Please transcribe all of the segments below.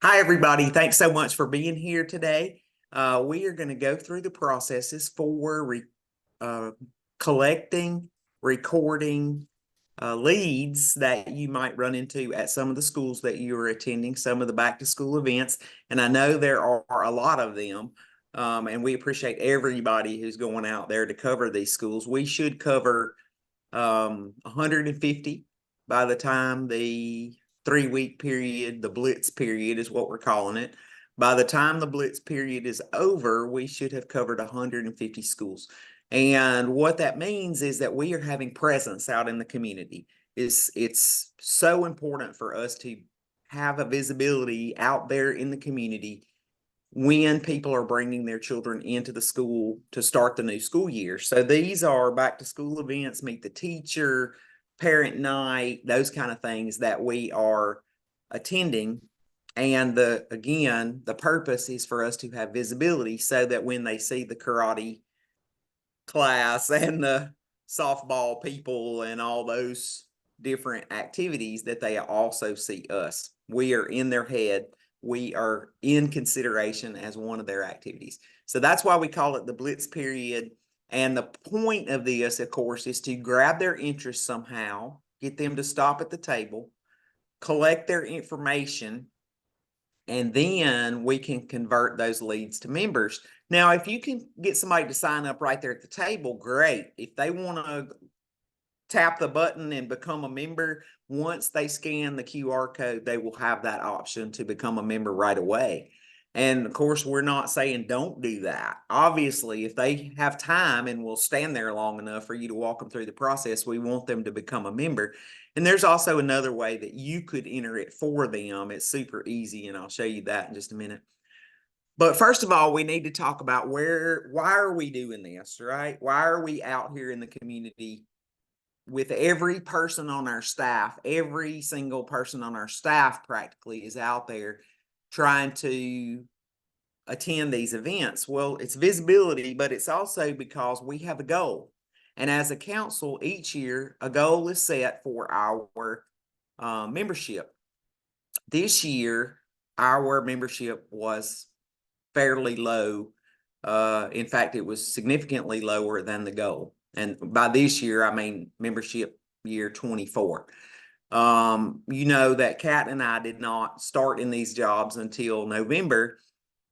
Hi, everybody. Thanks so much for being here today. We are going to go through the processes for uh, collecting, recording leads that you might run into at some of the schools that you are attending, some of the back to school events. And I know there are a lot of them. And we appreciate everybody who's going out there to cover these schools. We should cover 150 by the time the 3 week period, the Blitz period is what we're calling it. By the time the Blitz period is over, we should have covered 150 schools. And what that means is that we are having presence out in the community. It's so important for us to have a visibility out there in the community when people are bringing their children into the school to start the new school year. So these are back to school events, meet the teacher, parent night, those kind of things that we are attending. And the purpose is for us to have visibility so that when they see the karate class and the softball people and all those different activities, that they also see us. We are in their head. We are in consideration as one of their activities. So that's why we call it the Blitz period. And the point of this, of course, is to grab their interest somehow, get them to stop at the table, collect their information, and then we can convert those leads to members. Now, if you can get somebody to sign up right there at the table, great. If they want to tap the button and become a member, once they scan the QR code, they will have that option to become a member right away. And of course, we're not saying don't do that. Obviously, if they have time and will stand there long enough for you to walk them through the process, we want them to become a member. And there's also another way that you could enter it for them. It's super easy, and I'll show you that in just a minute. But first of all, we need to talk about why are we doing this, right? Why are we out here in the community with every person on our staff? Every single person on our staff practically is out there trying to attend these events. Well, it's visibility, but it's also because we have a goal. And as a council, each year, a goal is set for our membership. This year, our membership was fairly low. In fact, it was significantly lower than the goal. And by this year, I mean membership year 24. You know that Kat and I did not start in these jobs until November,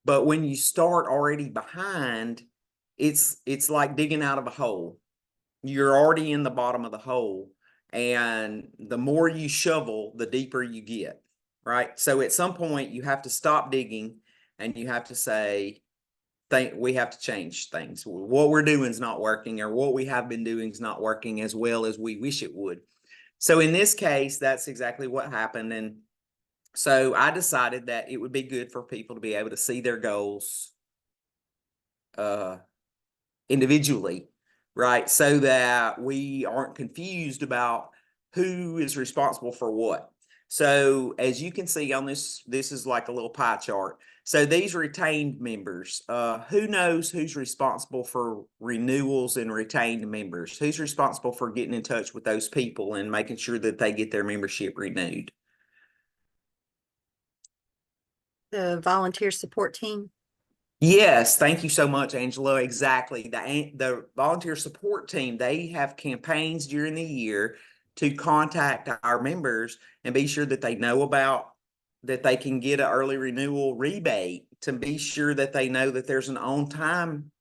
but when you start already behind, it's like digging out of a hole. You're already in the bottom of the hole, and the more you shovel, the deeper you get, right? So at some point, you have to stop digging and you have to say, we have to change things. What we're doing is not working, or what we have been doing is not working as well as we wish it would. So in this case, that's exactly what happened. And so I decided that it would be good for people to be able to see their goals individually, right? So that we aren't confused about who is responsible for what. So as you can see on this is like a little pie chart. So these retained members, who knows who's responsible for renewals and retained members? Who's responsible for getting in touch with those people and making sure that they get their membership renewed? The volunteer support team. Yes, thank you so much, Angela. Exactly. The volunteer support team, they have campaigns during the year to contact our members and be sure that they know about that they can get an early renewal rebate, to be sure that they know that there's an on-time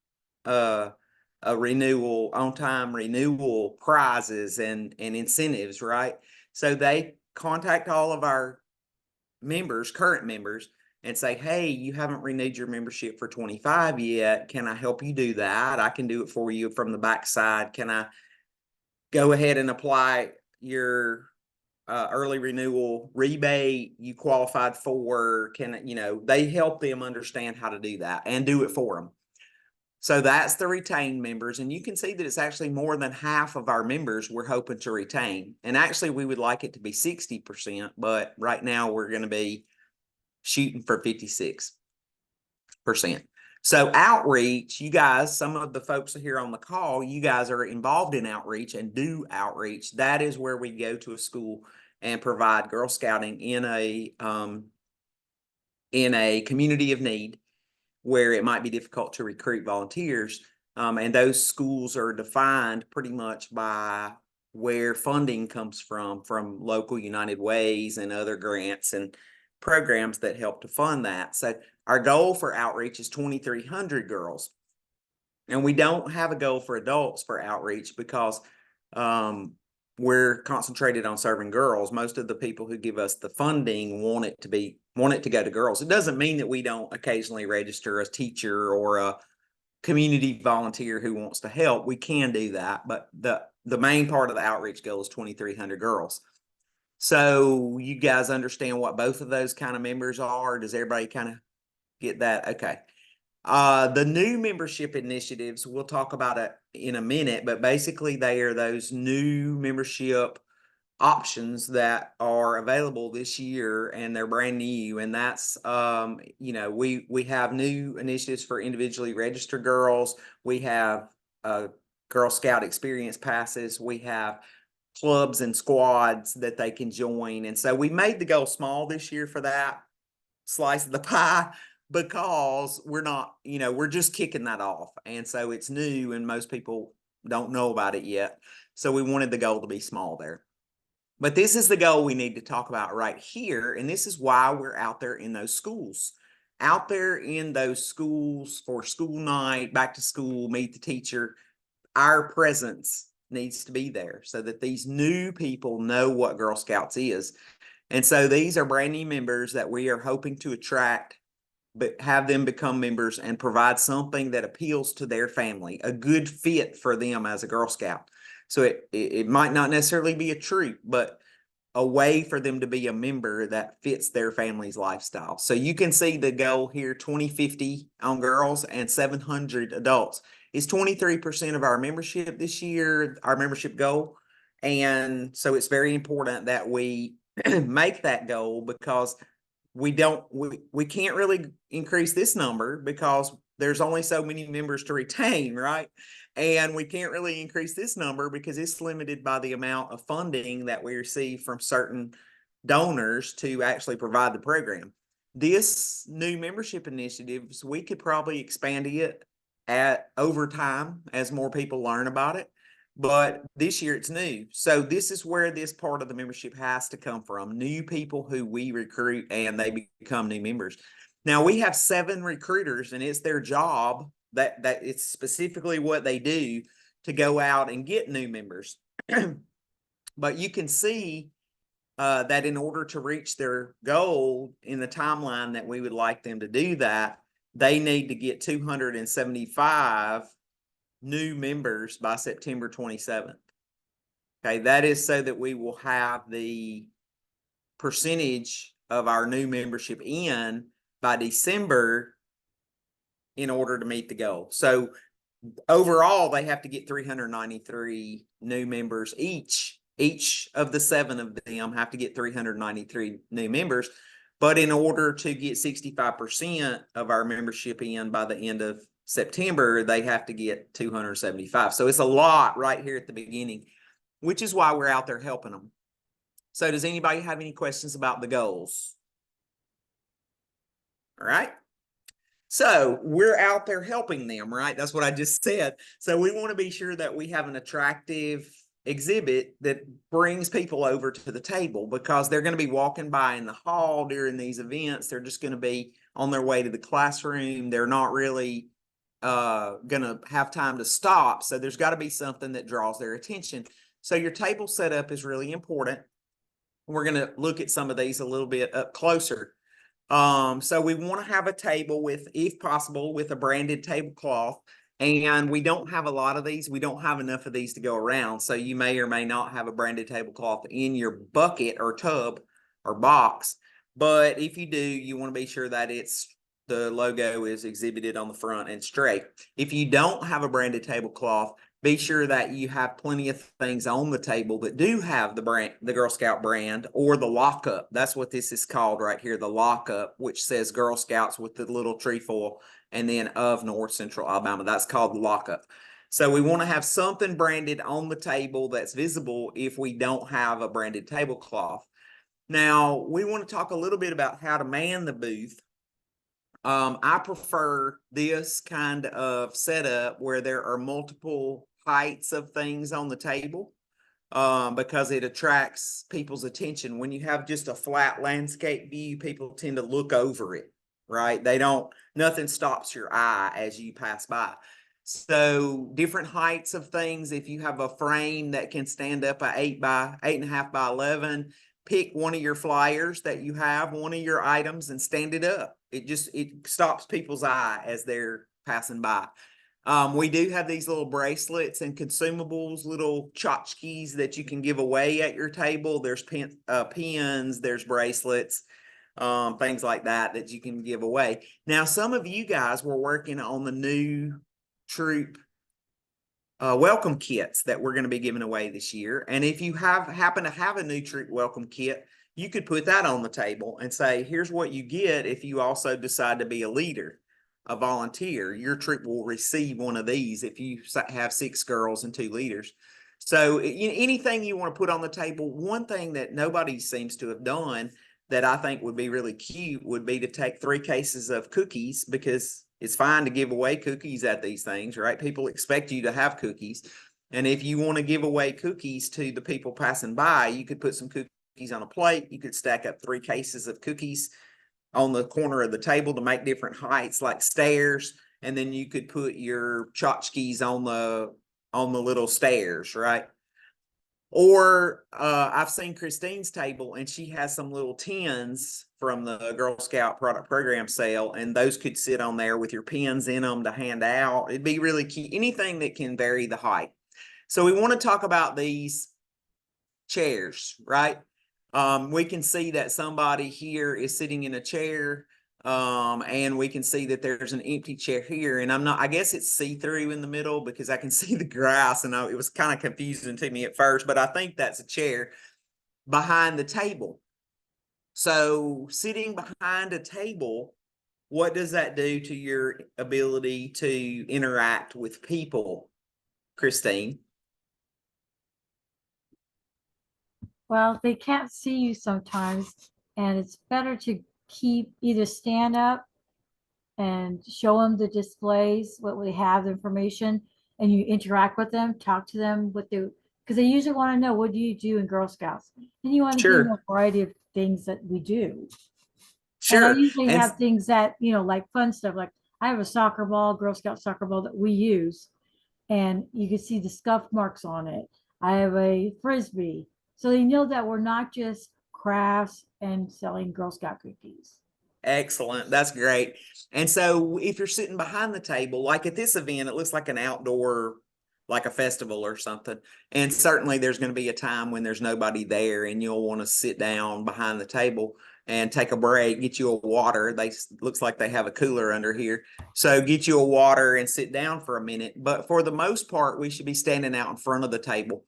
on-time renewal prizes and incentives, right? So they contact all of our members, current members, and say, hey, you haven't renewed your membership for 25 yet. Can I help you do that? I can do it for you from the backside. Can I go ahead and apply your early renewal rebate you qualified for? They help them understand how to do that and do it for them. So that's the retained members. And you can see that it's actually more than half of our members we're hoping to retain. And actually, we would like it to be 60%, but right now we're going to be shooting for 56%. So outreach, you guys, some of the folks here on the call, you guys are involved in outreach and do outreach. That is where we go to a school and provide Girl Scouting in a in a community of need where it might be difficult to recruit volunteers. And those schools are defined pretty much by where funding comes from local United Ways and other grants and programs that help to fund that. So our goal for outreach is 2,300 girls. And we don't have a goal for adults for outreach because we're concentrated on serving girls. Most of the people who give us the funding want it to go to girls. It doesn't mean that we don't occasionally register a teacher or a community volunteer who wants to help. We can do that, but the main part of the outreach goal is 2,300 girls. So you guys understand what both of those kind of members are? Does everybody kind of get that? Okay. The new membership initiatives, we'll talk about it in a minute, but basically they are those new membership options that are available this year, and they're brand new. And that's, we have new initiatives for individually registered girls. We have Girl Scout experience passes. We have clubs and squads that they can join. And so we made the goal small this year for that slice of the pie, because we're not, we're just kicking that off. And so it's new and most people don't know about it yet. So we wanted the goal to be small there. But this is the goal we need to talk about right here. And this is why we're out there in those schools. Out there in those schools for school night, back to school, meet the teacher, our presence needs to be there so that these new people know what Girl Scouts is. And so these are brand new members that we are hoping to attract, but have them become members and provide something that appeals to their family, a good fit for them as a Girl Scout. So it might not necessarily be a troop, but a way for them to be a member that fits their family's lifestyle. So you can see the goal here, 2050 on girls and 700 adults. Is 23% of our membership this year, our membership goal. And so it's very important that we make that goal, because we can't really increase this number because there's only so many members to retain, right? And we can't really increase this number because it's limited by the amount of funding that we receive from certain donors to actually provide the program. This new membership initiatives, we could probably expand it over time as more people learn about it. But this year it's new. So this is where this part of the membership has to come from. New people who we recruit and they become new members. Now we have 7 recruiters, and it's their job, that it's specifically what they do, to go out and get new members. But you can see that in order to reach their goal in the timeline that we would like them to do that, they need to get 275 new members by September 27th. Okay, that is so that we will have the percentage of our new membership in by December in order to meet the goal. So overall, they have to get 393 new members each. Each of the 7 of them have to get 393 new members. But in order to get 65% of our membership in by the end of September, they have to get 275. So it's a lot right here at the beginning, which is why we're out there helping them. So does anybody have any questions about the goals? All right. So we're out there helping them, right? That's what I just said. So we want to be sure that we have an attractive exhibit that brings people over to the table, because they're going to be walking by in the hall during these events. They're just going to be on their way to the classroom. They're not really going to have time to stop. So there's got to be something that draws their attention. So your table setup is really important. We're going to look at some of these a little bit up closer. So we want to have a table with, if possible, with a branded tablecloth. And we don't have a lot of these. We don't have enough of these to go around. So you may or may not have a branded tablecloth in your bucket or tub or box. But if you do, you want to be sure that the logo is exhibited on the front and straight. If you don't have a branded tablecloth, be sure that you have plenty of things on the table that do have the Girl Scout brand, or the lockup. That's what this is called right here, the lockup, which says Girl Scouts with the little trefoil and then of North Central Alabama. That's called the lockup. So we want to have something branded on the table that's visible if we don't have a branded tablecloth. Now, we want to talk a little bit about how to man the booth. I prefer this kind of setup where there are multiple heights of things on the table, because it attracts people's attention. When you have just a flat landscape view, people tend to look over it, right? Nothing stops your eye as you pass by. So different heights of things. If you have a frame that can stand up at 8.5 by 11, pick one of your flyers that you have, one of your items, and stand it up. It stops people's eye as they're passing by. We do have these little bracelets and consumables, little tchotchkes that you can give away at your table. There's pins, there's bracelets, things like that you can give away. Now, some of you guys were working on the new troop welcome kits that we're going to be giving away this year. And if you happen to have a new troop welcome kit, you could put that on the table and say, here's what you get if you also decide to be a leader, a volunteer. Your troop will receive one of these if you have 6 girls and 2 leaders. So anything you want to put on the table. One thing that nobody seems to have done that I think would be really cute would be to take 3 cases of cookies, because it's fine to give away cookies at these things, right? People expect you to have cookies. And if you want to give away cookies to the people passing by, you could put some cookies on a plate. You could stack up 3 cases of cookies on the corner of the table to make different heights, like stairs. And then you could put your tchotchkes on the little stairs, right? Or I've seen Christine's table, and she has some little tins from the Girl Scout product program sale, and those could sit on there with your pins in them to hand out. It'd be really cute. Anything that can vary the height. So we want to talk about these chairs, right? We can see that somebody here is sitting in a chair, and we can see that there's an empty chair here, and I guess it's see-through in the middle because I can see the grass, and it was kind of confusing to me at first, but I think that's a chair behind the table. So sitting behind a table, what does that do to your ability to interact with people, Christine? Well, they can't see you sometimes, and it's better to either stand up and show them the displays, what we have, the information, and you interact with them, talk to them, because they usually want to know, what do you do in Girl Scouts? And you want to give them a variety of things that we do. And I usually have things that, like fun stuff, like I have a soccer ball, Girl Scout soccer ball that we use, and you can see the scuff marks on it. I have a Frisbee. So they know that we're not just crafts and selling Girl Scout cookies. Excellent. That's great. And so if you're sitting behind the table, like at this event, it looks like an outdoor, like a festival or something. And certainly there's going to be a time when there's nobody there, and you'll want to sit down behind the table and take a break, get you a water. Looks like they have a cooler under here. So get you a water and sit down for a minute. But for the most part, we should be standing out in front of the table.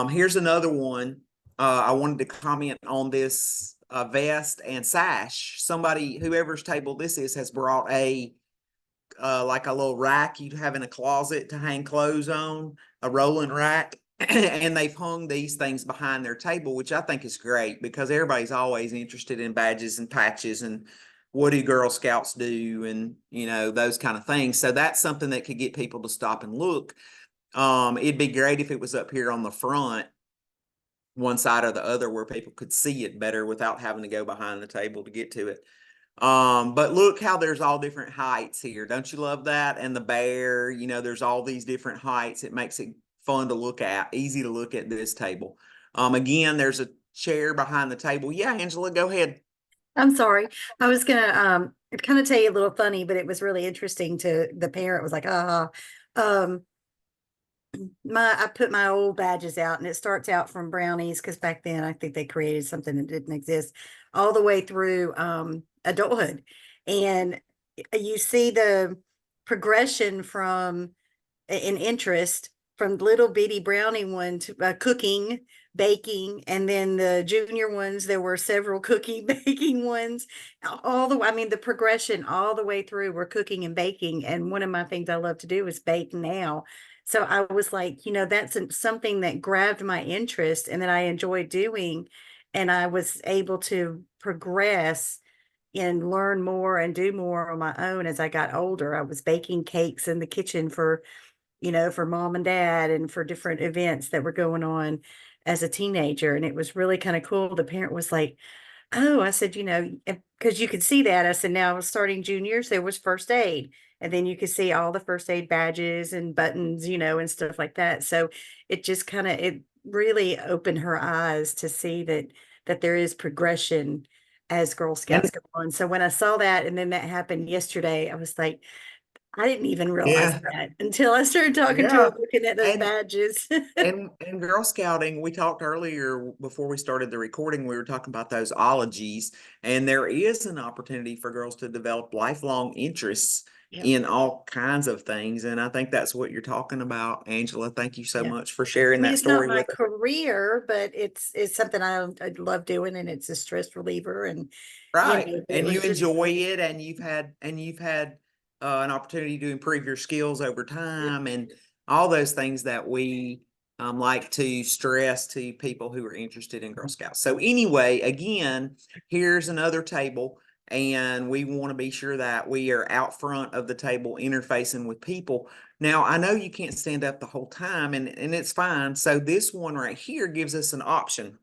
Here's another one. I wanted to comment on this vest and sash. Whoever's table this is, has brought like a little rack you'd have in a closet to hang clothes on, a rolling rack. And they've hung these things behind their table, which I think is great, because everybody's always interested in badges and patches and what do Girl Scouts do, and those kind of things. So that's something that could get people to stop and look. It'd be great if it was up here on the front, one side or the other, where people could see it better without having to go behind the table to get to it. But look how there's all different heights here. Don't you love that? And the bear, there's all these different heights. It makes it fun to look at, easy to look at this table. Again, there's a chair behind the table. Yeah, Angela, go ahead. I'm sorry. I was gonna kind of tell you a little funny, but it was really interesting. To the parent was like, I put my old badges out, and it starts out from brownies, because back then I think they created something that didn't exist, all the way through adulthood. And you see the progression from in interest from little bitty brownie one to cooking, baking, and then the junior ones, there were several cooking, baking ones, the progression all the way through were cooking and baking. And one of my things I love to do is bake now. So I was like, that's something that grabbed my interest and that I enjoyed doing. And I was able to progress and learn more and do more on my own as I got older. I was baking cakes in the kitchen for, for mom and dad and for different events that were going on as a teenager. And it was really kind of cool. The parent was like, oh, I said, because you could see that. I said, now starting juniors, there was first aid. And then you could see all the first aid badges and buttons, and stuff like that. So it just it really opened her eyes to see that there is progression as Girl And Scouts go on. So when I saw that and then that happened yesterday, I was like, I didn't even realize yeah, that until I started talking to her, yeah. looking at those And badges. and Girl Scouting, we talked earlier before we started the recording, we were talking about those ologies, and there is an opportunity for girls to develop lifelong interests Yep. in all kinds of things. And I think that's what you're talking about, Angela. Thank you so Yeah. much for sharing I mean, that it's not story my with us. career, but it's something I love doing, and it's a stress reliever. And Right. it And you was just enjoy it, and you've had an opportunity to improve your skills over yeah, time, and all those things that we like to stress to people who are interested in Girl Scouts. So anyway, again, here's another table, and we want to be sure that we are out front of the table interfacing with people. Now, I know you can't stand up the whole time, and it's fine. So this one right here gives us an option.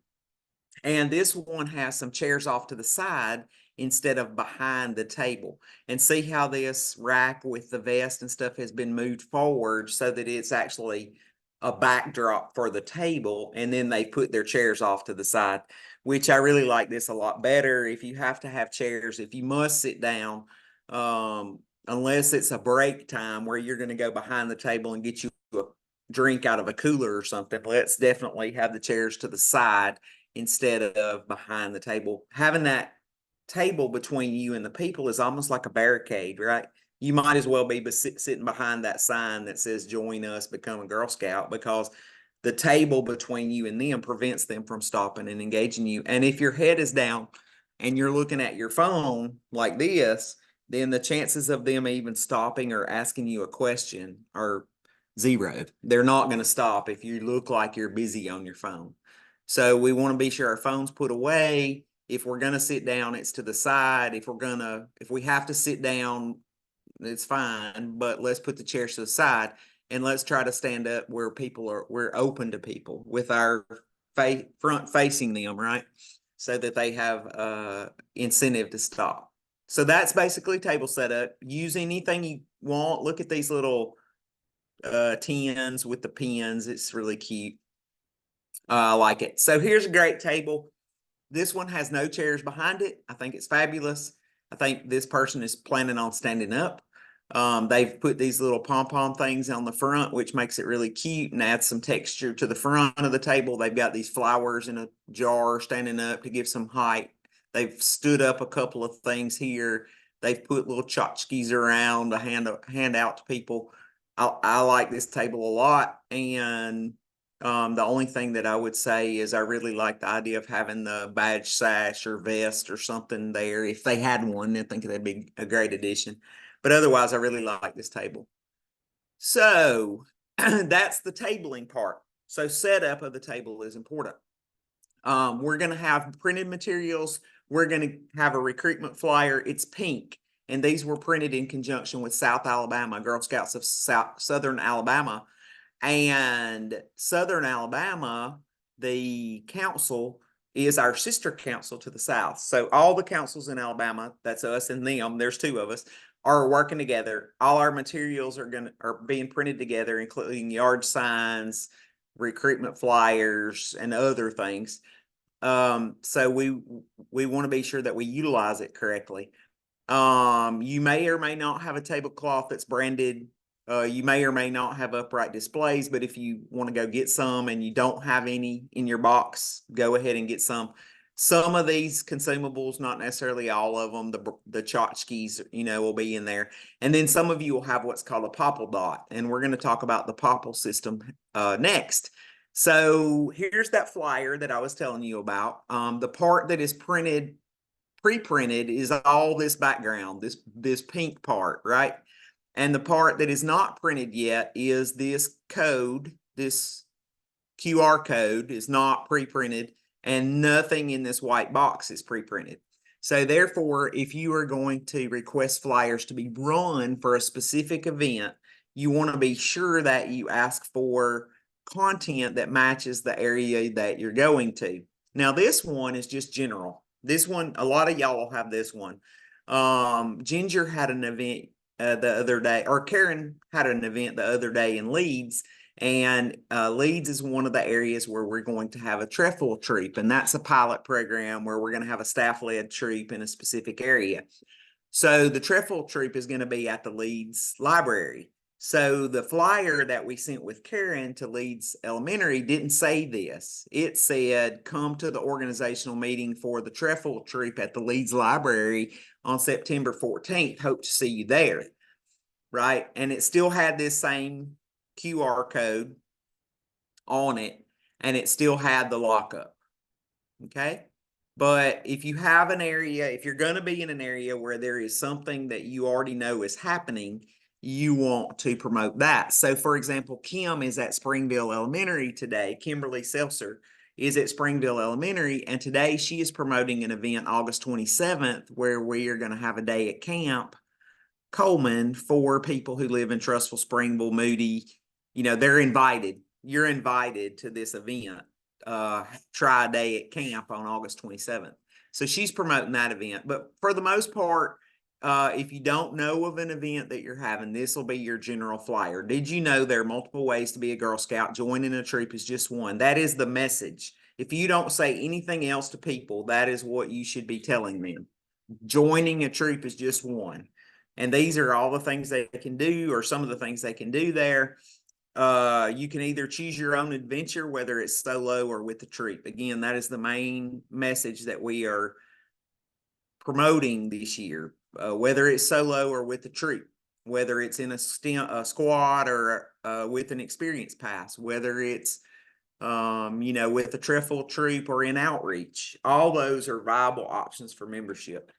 And this one has some chairs off to the side instead of behind the table. And see how this rack with the vest and stuff has been moved forward so that it's actually a backdrop for the table. And then they put their chairs off to the side, which I really like this a lot better. If you have to have chairs, if you must sit down, unless it's a break time where you're going to go behind the table and get you a drink out of a cooler or something, let's definitely have the chairs to the side instead of behind the table. Having that table between you and the people is almost like a barricade, right? You might as well be sitting behind that sign that says join us, become a Girl Scout, because the table between you and them prevents them from stopping and engaging you. And if your head is down and you're looking at your phone like this, then the chances of them even stopping or asking you a question are zero. They're not going to stop if you look like you're busy on your phone. So we want to be sure our phone's put away. If we're going to sit down, it's to the side. If we have to sit down, it's fine, but let's put the chairs to the side and let's try to stand up where we're open to people with our front facing them, right? So that they have incentive to stop. So that's basically table setup. Use anything you want. Look at these little tins with the pins. It's really cute. I like it. So here's a great table. This one has no chairs behind it. I think it's fabulous. I think this person is planning on standing up. They've put these little pom-pom things on the front, which makes it really cute and adds some texture to the front of the table. They've got these flowers in a jar standing up to give some height. They've stood up a couple of things here. They've put little tchotchkes around to hand out to people. I like this table a lot, and the only thing that I would say is I really like the idea of having the badge sash or vest or something there. If they had one, I think that'd be a great addition. But otherwise, I really like this table. So that's the tabling part. So setup of the table is important. We're going to have printed materials. We're going to have a recruitment flyer. It's pink. And these were printed in conjunction with South Alabama, Girl Scouts of Southern Alabama. And Southern Alabama, the council is our sister council to the south. So all the councils in Alabama, that's us and them, there's two of us, are working together. All our materials are being printed together, including yard signs, recruitment flyers, and other things. So we want to be sure that we utilize it correctly. You may or may not have a tablecloth that's branded. You may or may not have upright displays, but if you want to go get some and you don't have any in your box, go ahead and get some. Some of these consumables, not necessarily all of them, the tchotchkes, will be in there. And then some of you will have what's called a popple dot, and we're going to talk about the popple system next. So here's that flyer that I was telling you about. The part that is pre-printed is all this background, this pink part, right? And the part that is not printed yet is this code, this QR code is not pre-printed, and nothing in this white box is pre-printed. So therefore, if you are going to request flyers to be run for a specific event, you want to be sure that you ask for content that matches the area that you're going to. Now, this one is just general. This one, a lot of y'all will have this one. Ginger had an event the other day, or Karen had an event the other day in Leeds, and Leeds is one of the areas where we're going to have a trefoil troop, and that's a pilot program where we're going to have a staff-led troop in a specific area. So the trefoil troop is going to be at the Leeds library. So the flyer that we sent with Karen to Leeds Elementary didn't say this. It said, come to the organizational meeting for the trefoil troop at the Leeds library on September 14th. Hope to see you there. Right? And it still had this same QR code on it, and it still had the lockup. Okay. But if you have an area, if you're going to be in an area where there is something that you already know is happening, you want to promote that. So for example, Kim is at Springville Elementary today. Kimberly Seltzer is at Springville Elementary, and today she is promoting an event August 27th where we are going to have a day at camp Coleman for people who live in Trustful, Springville, Moody. They're invited. You're invited to this event. Try a day at camp on August 27th. So she's promoting that event. But for the most part, if you don't know of an event that you're having, this will be your general flyer. Did you know there are multiple ways to be a Girl Scout? Joining a troop is just one. That is the message. If you don't say anything else to people, that is what you should be telling them. Joining a troop is just one. And these are all the things they can do, or some of the things they can do there. You can either choose your own adventure, whether it's solo or with the troop. Again, that is the main message that we are promoting this year, whether it's solo or with the troop, whether it's in a squad or with an experience pass, whether it's with the trefoil troop or in outreach. All those are viable options for membership.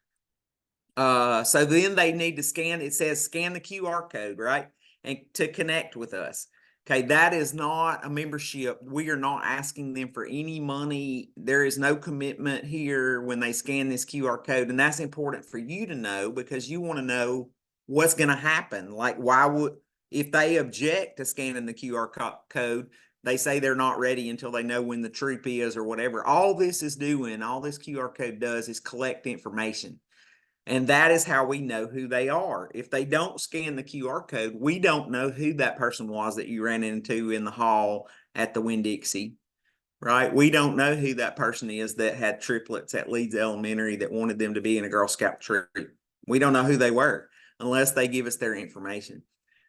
So then they need to scan, it says scan the QR code, right? And to connect with us. Okay, that is not a membership. We are not asking them for any money. There is no commitment here when they scan this QR code. And that's important for you to know, because you want to know what's going to happen. Like, if they object to scanning the QR code, they say they're not ready until they know when the troop is or whatever. All this QR code does is collect information. And that is how we know who they are. If they don't scan the QR code, we don't know who that person was that you ran into in the hall at the Winn-Dixie, right? We don't know who that person is that had triplets at Leeds Elementary that wanted them to be in a Girl Scout troop. We don't know who they were unless they give us their information.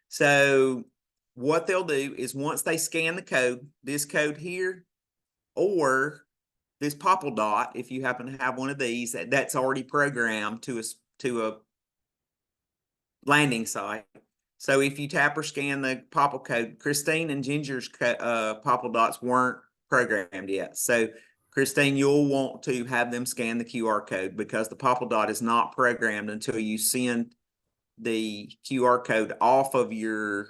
So what they'll do is, once they scan the code, this code here, or this popple dot, if you happen to have one of these, that's already programmed to a landing site. So if you tap or scan the popple code, Christine and Ginger's popple dots weren't programmed yet. So Christine, you'll want to have them scan the QR code, because the popple dot is not programmed until you send the QR code off of your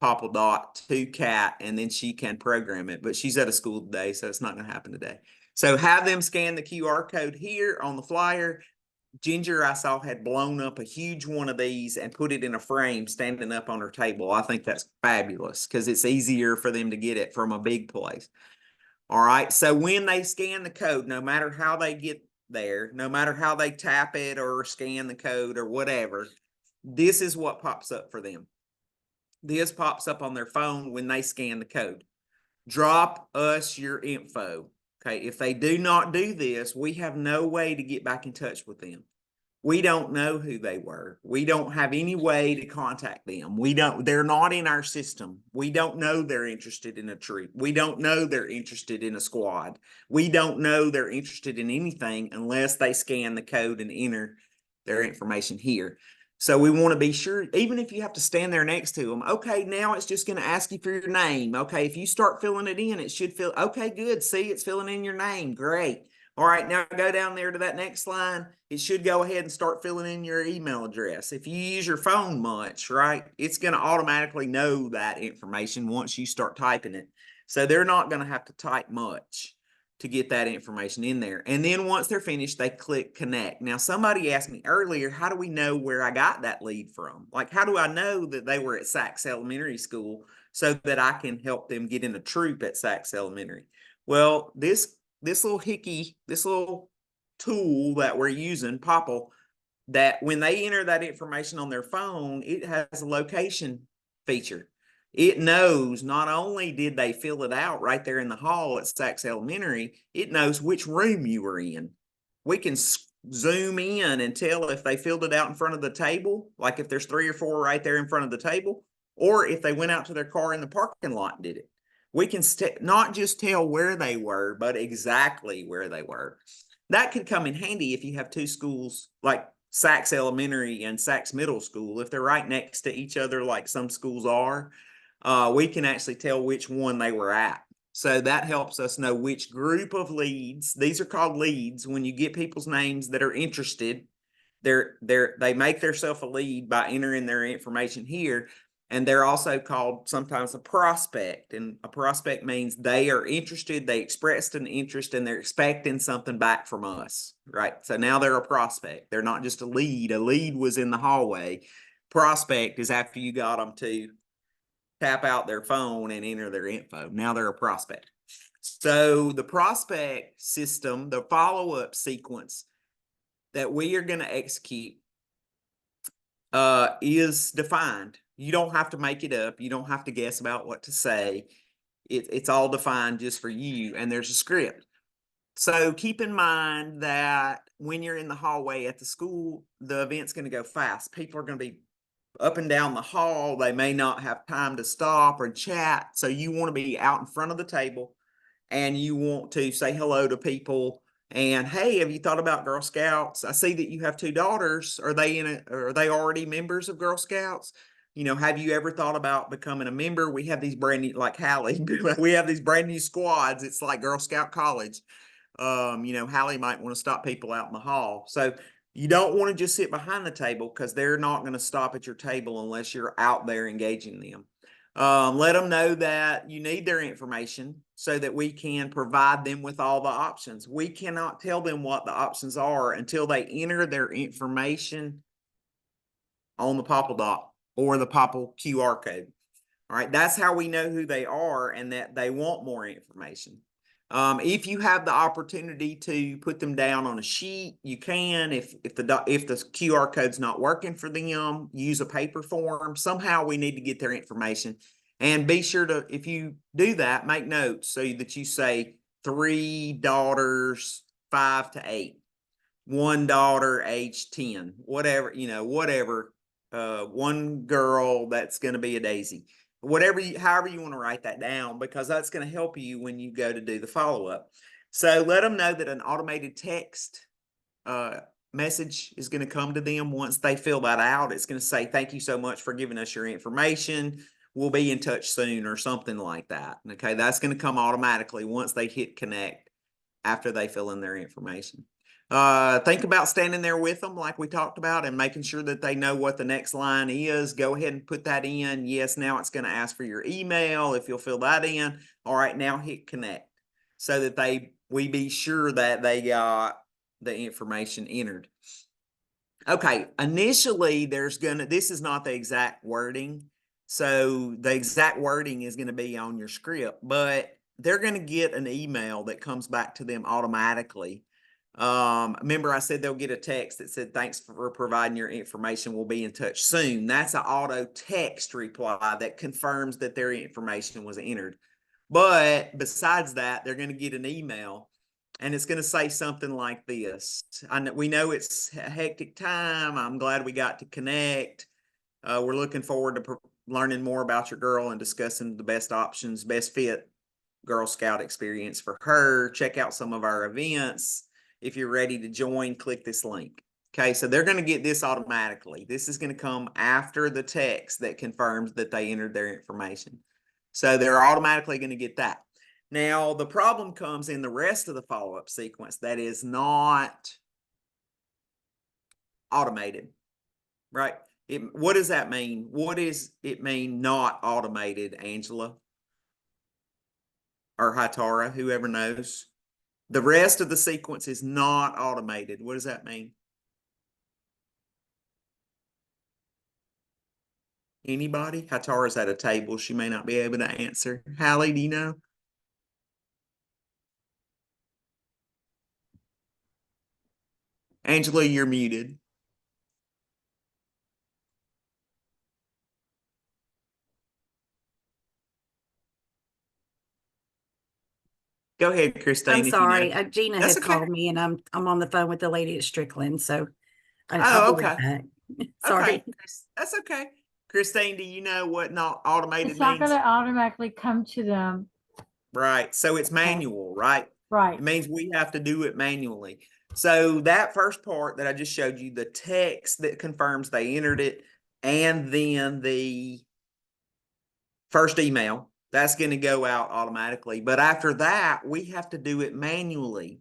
popple dot to Kat, and then she can program it. But she's at a school today, so it's not going to happen today. So have them scan the QR code here on the flyer. Ginger, I saw, had blown up a huge one of these and put it in a frame standing up on her table. I think that's fabulous, because it's easier for them to get it from a big place. All right. So when they scan the code, no matter how they get there, no matter how they tap it or scan the code or whatever, this is what pops up for them. This pops up on their phone when they scan the code. Drop us your info. Okay, if they do not do this, we have no way to get back in touch with them. We don't know who they were. We don't have any way to contact them. They're not in our system. We don't know they're interested in a troop. We don't know they're interested in a squad. We don't know they're interested in anything unless they scan the code and enter their information here. So we want to be sure, even if you have to stand there next to them, okay, now it's just going to ask you for your name. Okay, if you start filling it in, it should fill, okay, good. See, it's filling in your name. Great. All right, now go down there to that next line. It should go ahead and start filling in your email address. If you use your phone much, right, it's going to automatically know that information once you start typing it. So they're not going to have to type much to get that information in there. And then once they're finished, they click connect. Now, somebody asked me earlier, how do we know where I got that lead from? Like, how do I know that they were at Sachs Elementary School so that I can help them get in a troop at Sachs Elementary? Well, this little tool that we're using, Popple, that when they enter that information on their phone, it has a location feature. It knows not only did they fill it out right there in the hall at Sachs Elementary, it knows which room you were in. We can zoom in and tell if they filled it out in front of the table, like if there's 3 or 4 right there in front of the table, or if they went out to their car in the parking lot and did it. We can not just tell where they were, but exactly where they were. That could come in handy if you have 2 schools like Sachs Elementary and Sachs Middle School. If they're right next to each other, like some schools are, we can actually tell which one they were at. So that helps us know which group of leads. These are called leads. When you get people's names that are interested, they make themselves a lead by entering their information here. And they're also called sometimes a prospect. And a prospect means they are interested, they expressed an interest, and they're expecting something back from us, right? So now they're a prospect. They're not just a lead. A lead was in the hallway. Prospect is after you got them to tap out their phone and enter their info. Now they're a prospect. So the prospect system, the follow-up sequence that we are going to execute is defined. You don't have to make it up. You don't have to guess about what to say. It's all defined just for you, and there's a script. So keep in mind that when you're in the hallway at the school, the event's going to go fast. People are going to be up and down the hall. They may not have time to stop or chat. So you want to be out in front of the table and you want to say hello to people. And hey, have you thought about Girl Scouts? I see that you have 2 daughters. Are they already members of Girl Scouts? You know, have you ever thought about becoming a member? We have these brand new, like Hallie, we have these brand new squads. It's like Girl Scout College. You know, Hallie might want to stop people out in the hall. So you don't want to just sit behind the table because they're not going to stop at your table unless you're out there engaging them. Let them know that you need their information so that we can provide them with all the options. We cannot tell them what the options are until they enter their information on the Popple Doc or the Popple QR code. All right, that's how we know who they are and that they want more information. If you have the opportunity to put them down on a sheet, you can. If the QR code's not working for them, use a paper form. Somehow we need to get their information. And be sure to, if you do that, make notes so that you say 3 daughters, 5 to 8, 1 daughter, age 10, whatever, you know, whatever. 1 girl that's going to be a daisy. However you want to write that down, because that's going to help you when you go to do the follow-up. So let them know that an automated text message is going to come to them once they fill that out. It's going to say, thank you so much for giving us your information. We'll be in touch soon, or something like that. Okay, that's going to come automatically once they hit connect after they fill in their information. Think about standing there with them like we talked about and making sure that they know what the next line is. Go ahead and put that in. Yes, now it's going to ask for your email if you'll fill that in. All right, now hit connect so that we be sure that they got the information entered. Okay, initially this is not the exact wording. So the exact wording is going to be on your script, but they're going to get an email that comes back to them automatically. Remember I said they'll get a text that said, thanks for providing your information. We'll be in touch soon. That's an auto text reply that confirms that their information was entered. But besides that, they're going to get an email and it's going to say something like this. We know it's a hectic time. I'm glad we got to connect. We're looking forward to learning more about your girl and discussing the best options, best fit Girl Scout experience for her. Check out some of our events. If you're ready to join, click this link. Okay, so they're going to get this automatically. This is going to come after the text that confirms that they entered their information. So they're automatically going to get that. Now, the problem comes in the rest of the follow-up sequence that is not automated, right? What does that mean? What does it mean not automated, Angela? Or Hitara, whoever knows? The rest of the sequence is not automated. What does that mean? Anybody? Hatara's at a table. She may not be able to answer. Hallie, do you know? Angela, you're muted. Go ahead, Christine. I'm if you sorry. know. Gina That's had okay. called me and I'm on the phone with the lady at Strickland. So Oh, I'll be okay. right back. Okay. Sorry. That's okay. Christine, do you know what not automated It's not means? gonna automatically come to them. Right. So it's manual, right? Right. It means we have to do it manually. So that first part that I just showed you, the text that confirms they entered it, and then the first email, that's going to go out automatically. But after that, we have to do it manually.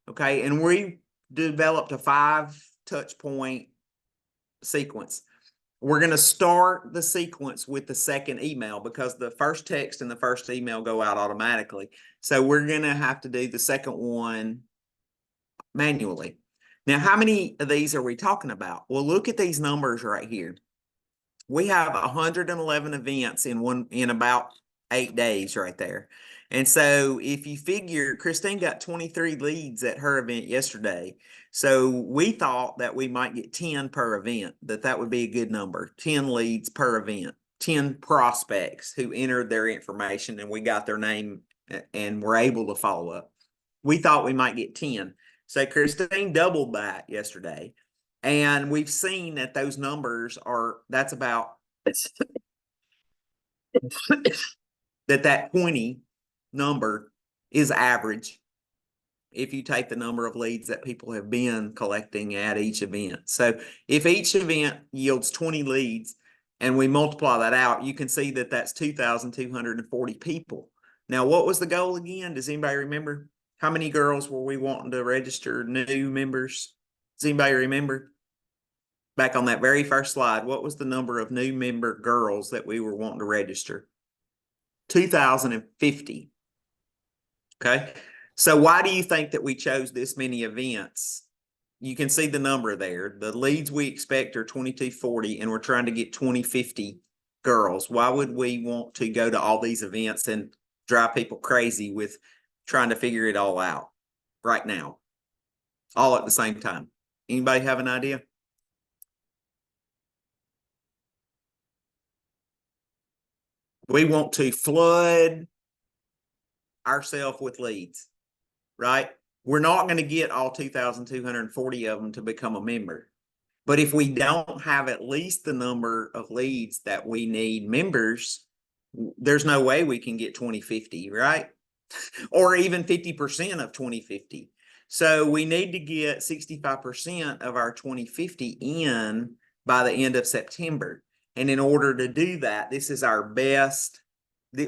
Okay. And we developed a 5 touch point sequence. We're going to start the sequence with the second email because the first text and the first email go out automatically. So we're going to have to do the second one manually. Now, how many of these are we talking about? Well, look at these numbers right here. We have 111 events in about 8 days right there. And so if you figure, Christine got 23 leads at her event yesterday. So we thought that we might get 10 per event, that would be a good number, 10 leads per event, 10 prospects who entered their information and we got their name and were able to follow up. We thought we might get 10. So Christine doubled that yesterday. And we've seen that those numbers that's about that 20 number is average if you take the number of leads that people have been collecting at each event. So if each event yields 20 leads and we multiply that out, you can see that that's 2,240 people. Now, what was the goal again? Does anybody remember? How many girls were we wanting to register new members? Does anybody remember? Back on that very first slide, what was the number of new member girls that we were wanting to register? 2,050. Okay. So why do you think that we chose this many events? You can see the number there. The leads we expect are 2,240 and we're trying to get 2,050 girls. Why would we want to go to all these events and drive people crazy with trying to figure it all out right now, all at the same time? Anybody have an idea? We want to flood ourselves with leads, right? We're not going to get all 2,240 of them to become a member. But if we don't have at least the number of leads that we need members, there's no way we can get 2050, right? Or even 50% of 2050. So we need to get 65% of our 2050 in by the end of September. And in order to do that, this is our best.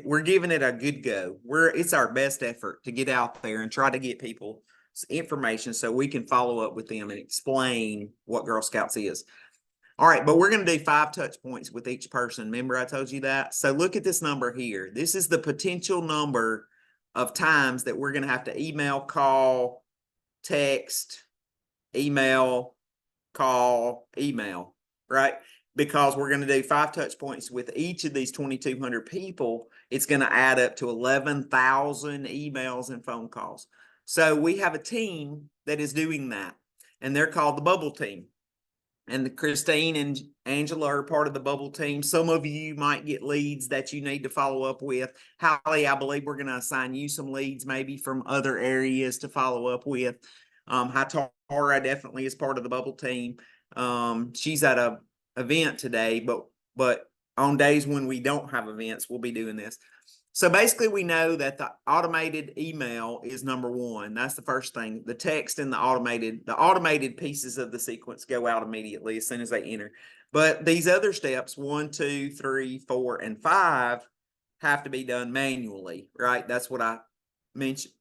We're giving it a good go. It's our best effort to get out there and try to get people information so we can follow up with them and explain what Girl Scouts is. All right, but we're going to do 5 touch points with each person. Remember I told you that? So look at this number here. This is the potential number of times that we're going to have to email, call, text, email, call, email, right? Because we're going to do 5 touch points with each of these 2,200 people. It's going to add up to 11,000 emails and phone calls. So we have a team that is doing that, and they're called the Bubble Team. And Christine and Angela are part of the Bubble Team. Some of you might get leads that you need to follow up with. Hallie, I believe we're going to assign you some leads maybe from other areas to follow up with. Hatara definitely is part of the Bubble Team. She's at a event today, but on days when we don't have events, we'll be doing this. So basically we know that the automated email is number 1. That's the first thing. The text and the automated pieces of the sequence go out immediately as soon as they enter. But these other steps, 1, 2, 3, 4, and 5 have to be done manually, right? That's what I mentioned.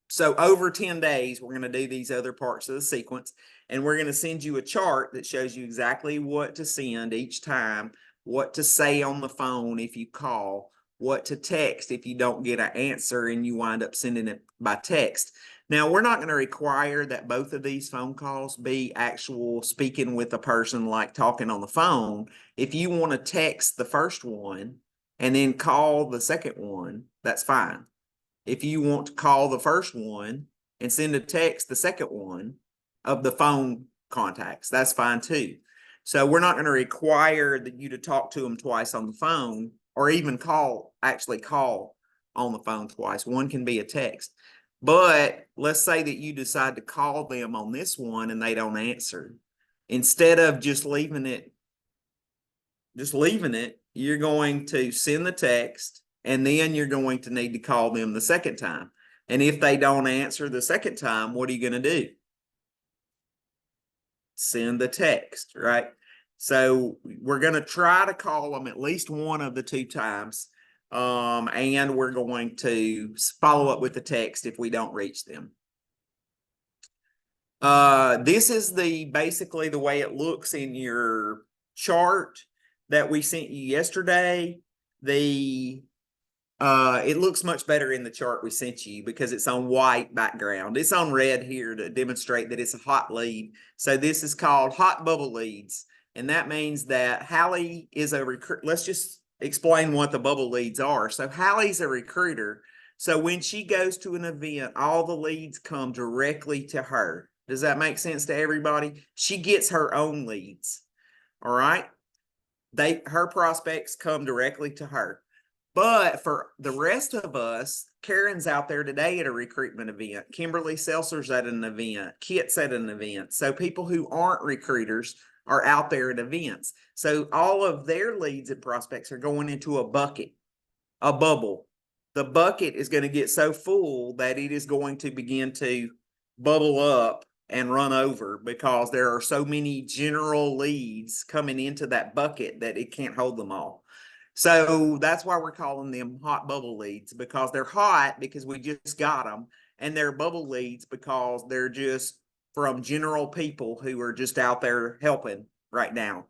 So over 10 days, we're going to do these other parts of the sequence, and we're going to send you a chart that shows you exactly what to send each time, what to say on the phone if you call, what to text if you don't get an answer and you wind up sending it by text. Now, we're not going to require that both of these phone calls be actual speaking with a person, like talking on the phone. If you want to text the first one and then call the second one, that's fine. If you want to call the first one and send a text the second one of the phone contacts, that's fine too. So we're not going to require that you to talk to them twice on the phone, or even actually call on the phone twice. One can be a text. But let's say that you decide to call them on this one and they don't answer. Instead of just leaving it, you're going to send the text, and then you're going to need to call them the second time. And if they don't answer the second time, what are you going to do? Send the text, right? So we're going to try to call them at least one of the two times. And we're going to follow up with the text if we don't reach them. This is basically the way it looks in your chart that we sent you yesterday. It looks much better in the chart we sent you because it's on white background. It's on red here to demonstrate that it's a hot lead. So this is called hot bubble leads. And that means that Hallie is a recruiter. Let's just explain what the bubble leads are. So Hallie's a recruiter. So when she goes to an event, all the leads come directly to her. Does that make sense to everybody? She gets her own leads. All right. Her prospects come directly to her. But for the rest of us, Karen's out there today at a recruitment event. Kimberly Seltzer's at an event. Kit's at an event. So people who aren't recruiters are out there at events. So all of their leads and prospects are going into a bucket, a bubble. The bucket is going to get so full that it is going to begin to bubble up and run over because there are so many general leads coming into that bucket that it can't hold them all. So that's why we're calling them hot bubble leads, because they're hot because we just got them, and they're bubble leads because they're just from general people who are just out there helping right now.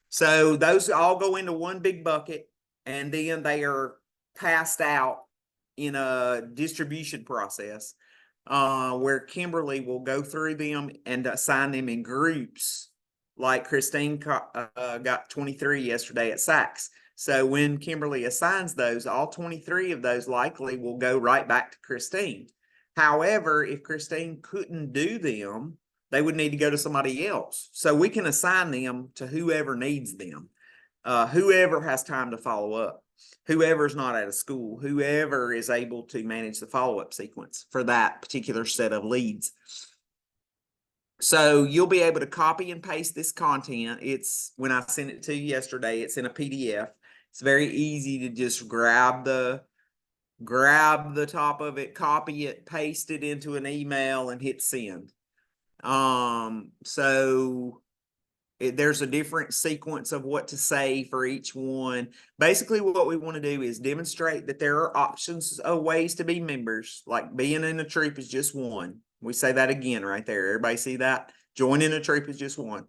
So those all go into one big bucket, and then they are passed out in a distribution process where Kimberly will go through them and assign them in groups. Like Christine got 23 yesterday at Saks. So when Kimberly assigns those, all 23 of those likely will go right back to Christine. However, if Christine couldn't do them, they would need to go to somebody else. So we can assign them to whoever needs them, whoever has time to follow up, whoever's not at a school, whoever is able to manage the follow-up sequence for that particular set of leads. So you'll be able to copy and paste this content. It's when I sent it to you yesterday, it's in a PDF. It's very easy to just grab the top of it, copy it, paste it into an email, and hit send. There's a different sequence of what to say for each one. Basically, what we want to do is demonstrate that there are options of ways to be members. Like being in a troop is just one. We say that again right there. Everybody see that? Joining a troop is just one.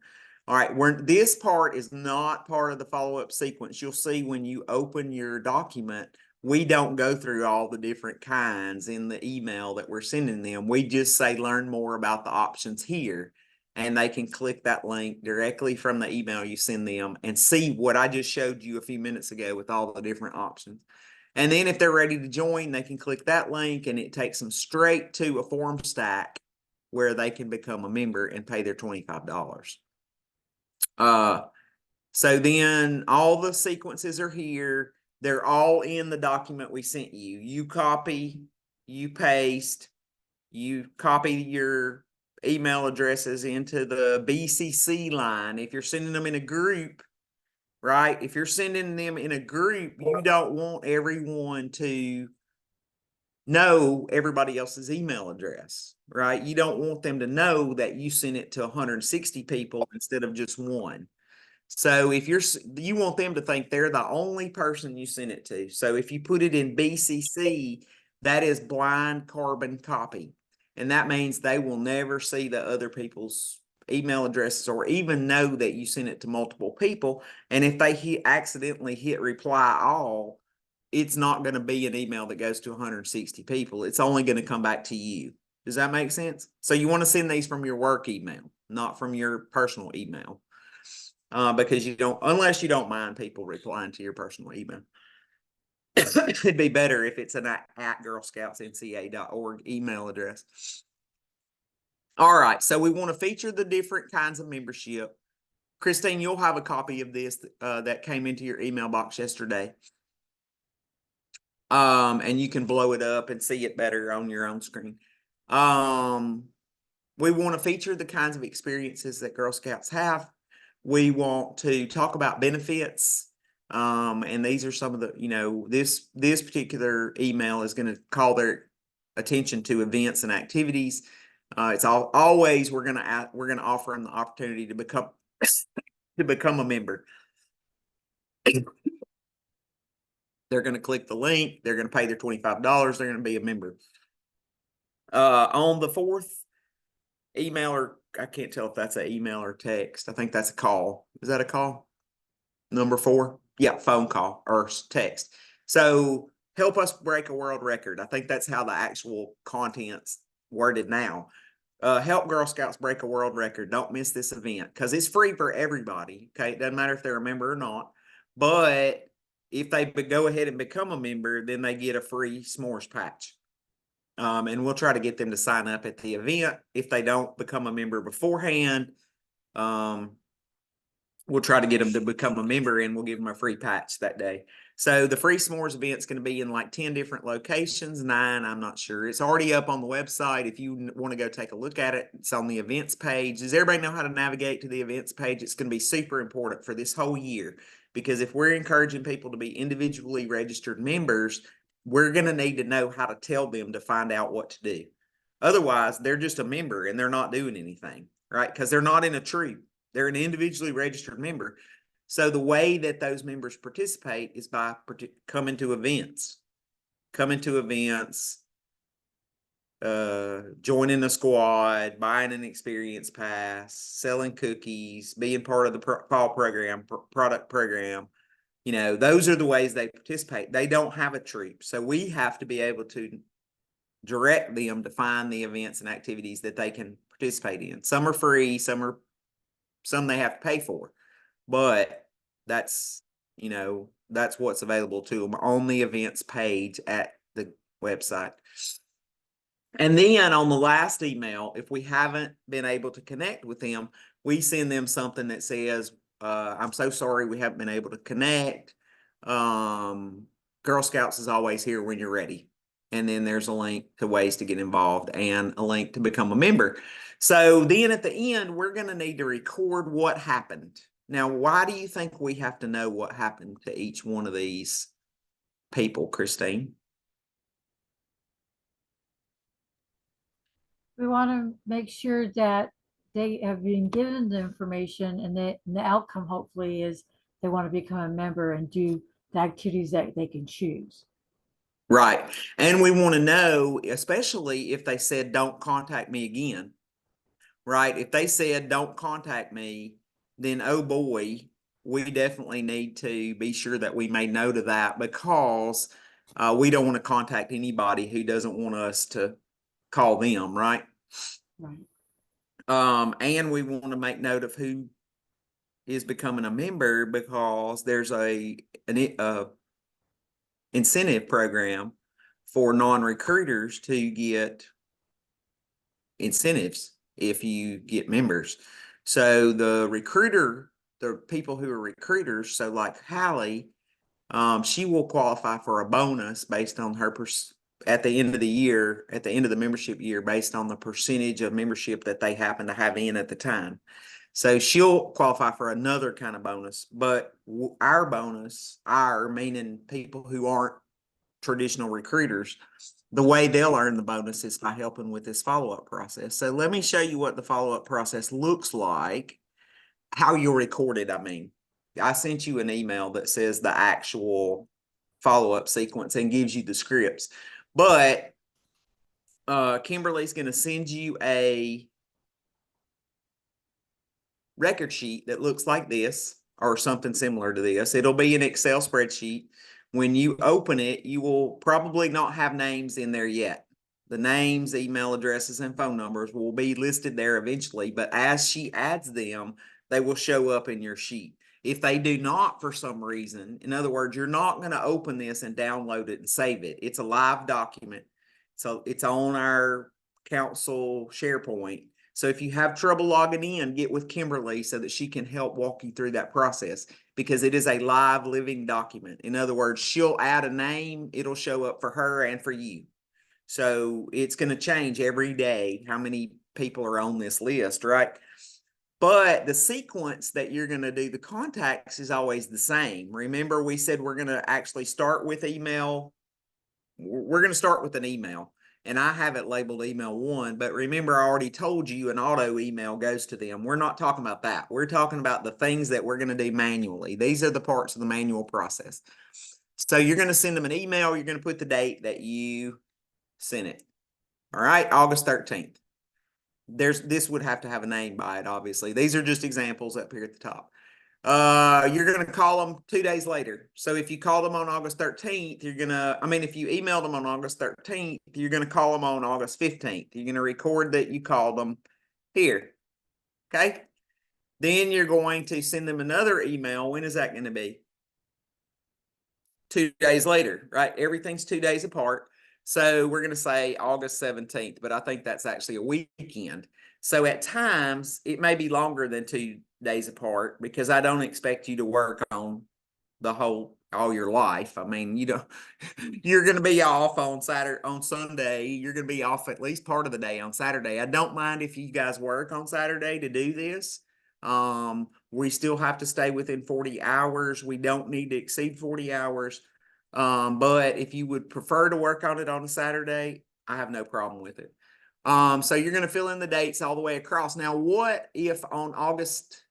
All right, this part is not part of the follow-up sequence. You'll see when you open your document, we don't go through all the different kinds in the email that we're sending them. We just say, learn more about the options here. And they can click that link directly from the email you send them and see what I just showed you a few minutes ago with all the different options. And then if they're ready to join, they can click that link and it takes them straight to a form stack where they can become a member and pay their $25. So then all the sequences are here. They're all in the document we sent you. You copy, you paste, you copy your email addresses into the BCC line. If you're sending them in a group, right? If you're sending them in a group, you don't want everyone to know everybody else's email address, right? You don't want them to know that you sent it to 160 people instead of just one. So if you want them to think they're the only person you sent it to. So if you put it in BCC, that is blind carbon copy. And that means they will never see the other people's email addresses or even know that you sent it to multiple people. And if they accidentally hit reply all, it's not going to be an email that goes to 160 people. It's only going to come back to you. Does that make sense? So you want to send these from your work email, not from your personal email. Because you don't, unless you don't mind people replying to your personal email. It'd be better if it's an at girlscoutsnca.org email address. All right, so we want to feature the different kinds of membership. Christine, you'll have a copy of this that came into your email box yesterday. And you can blow it up and see it better on your own screen. We want to feature the kinds of experiences that Girl Scouts have. We want to talk about benefits. And these are some of the, this particular email is going to call their attention to events and activities. It's always we're going to offer them the opportunity to become a member. They're going to click the link. They're going to pay their $25. They're going to be a member. On the fourth email, or I can't tell if that's an email or text. I think that's a call. Is that a call? Number 4? Yeah, phone call or text. So help us break a world record. I think that's how the actual content's worded now. Help Girl Scouts break a world record. Don't miss this event because it's free for everybody. Okay, it doesn't matter if they're a member or not. But if they go ahead and become a member, then they get a free s'mores patch. And we'll try to get them to sign up at the event. If they don't become a member beforehand, we'll try to get them to become a member and we'll give them a free patch that day. So the free s'mores event is going to be in like 10 different locations, 9, I'm not sure. It's already up on the website. If you want to go take a look at it, it's on the events page. Does everybody know how to navigate to the events page? It's going to be super important for this whole year because if we're encouraging people to be individually registered members, we're going to need to know how to tell them to find out what to do. Otherwise, they're just a member and they're not doing anything, right? Because they're not in a troop. They're an individually registered member. So the way that those members participate is by coming to events, joining a squad, buying an experience pass, selling cookies, being part of the fall program, product program. Those are the ways they participate. They don't have a troop. So we have to be able to direct them to find the events and activities that they can participate in. Some are free, some they have to pay for, but that's what's available to them on the events page at the website. And then on the last email, if we haven't been able to connect with them, we send them something that says, I'm so sorry we haven't been able to connect. Girl Scouts is always here when you're ready. And then there's a link to ways to get involved and a link to become a member. So then at the end, we're going to need to record what happened. Now, why do you think we have to know what happened to each one of these people, Christine? We want to make sure that they have been given the information and the outcome hopefully is they want to become a member and do the activities that they can choose. Right. And we want to know, especially if they said, don't contact me again, right? If they said, don't contact me, then, oh boy, we definitely need to be sure that we made note of that because we don't want to contact anybody who doesn't want us to call them, right? Right. And we want to make note of who is becoming a member because there's an incentive program for non-recruiters to get incentives if you get members. So the people who are recruiters, so like Hallie, she will qualify for a bonus based on her at the end of the membership year, based on the percentage of membership that they happen to have in at the time. So she'll qualify for another kind of bonus, but our bonus, meaning people who aren't traditional recruiters, the way they'll earn the bonus is by helping with this follow-up process. So let me show you what the follow-up process looks like, how you'll record it. I sent you an email that says the actual follow-up sequence and gives you the scripts, but Kimberly's going to send you a record sheet that looks like this or something similar to this. It'll be an Excel spreadsheet. When you open it, you will probably not have names in there yet. The names, email addresses, and phone numbers will be listed there eventually, but as she adds them, they will show up in your sheet. If they do not for some reason, in other words, you're not going to open this and download it and save it. It's a live document. So it's on our council SharePoint. So if you have trouble logging in, get with Kimberly so that she can help walk you through that process, because it is a live living document. In other words, she'll add a name, it'll show up for her and for you. So it's going to change every day how many people are on this list, right? But the sequence that you're going to do the contacts is always the same. Remember, we said we're going to actually start with email. We're going to start with an email, and I have it labeled email 1, but remember, I already told you an auto email goes to them. We're not talking about that. We're talking about the things that we're going to do manually. These are the parts of the manual process. So you're going to send them an email. You're going to put the date that you sent it. All right, August 13th. This would have to have a name by it, obviously. These are just examples up here at the top. You're going to call them 2 days later. So if you call them on August 13th, if you emailed them on August 13th, you're going to call them on August 15th. You're going to record that you called them here. Okay. Then you're going to send them another email. When is that going to be? 2 days later, right? Everything's 2 days apart. So we're going to say August 17th, but I think that's actually a weekend. So at times it may be longer than 2 days apart, because I don't expect you to work on all your life. I mean, you're going to be off on Sunday. You're going to be off at least part of the day on Saturday. I don't mind if you guys work on Saturday to do this. We still have to stay within 40 hours. We don't need to exceed 40 hours. But if you would prefer to work on it on a Saturday, I have no problem with it. So you're going to fill in the dates all the way across. Now, what if on August